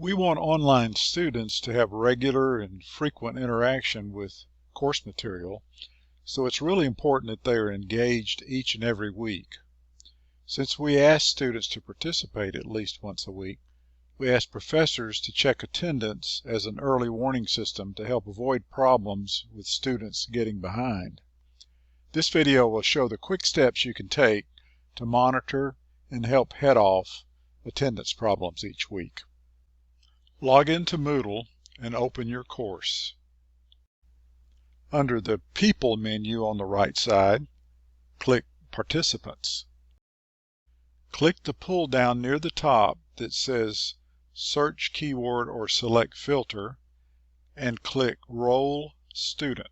We want online students to have regular and frequent interaction with course material, so it's really important that they are engaged each and every week. Since we ask students to participate at least once a week, we ask professors to check attendance as an early warning system to help avoid problems with students getting behind. This video will show the quick steps you can take to monitor and help head off attendance problems each week. Log into Moodle and open your course. Under the People menu on the right side, click Participants. Click the pull down near the top that says Search Keyword or Select Filter and click Role Student.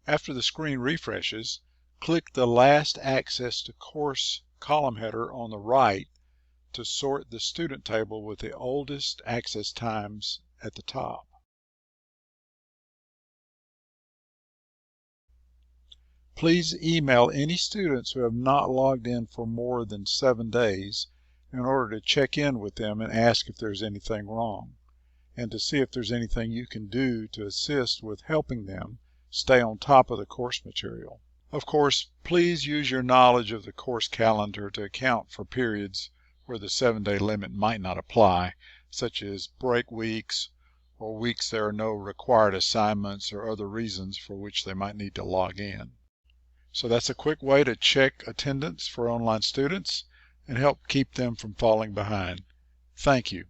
After the screen refreshes, click the Last Access to Course column header on the right to sort the student table with the oldest access times at the top. Please email any students who have not logged in for more than 7 days in order to check in with them and ask if there's anything wrong, and to see if there's anything you can do to assist with helping them stay on top of the course material. Of course, please use your knowledge of the course calendar to account for periods where the 7-day limit might not apply, such as break weeks or weeks there are no required assignments or other reasons for which they might need to log in. So that's a quick way to check attendance for online students and help keep them from falling behind. Thank you.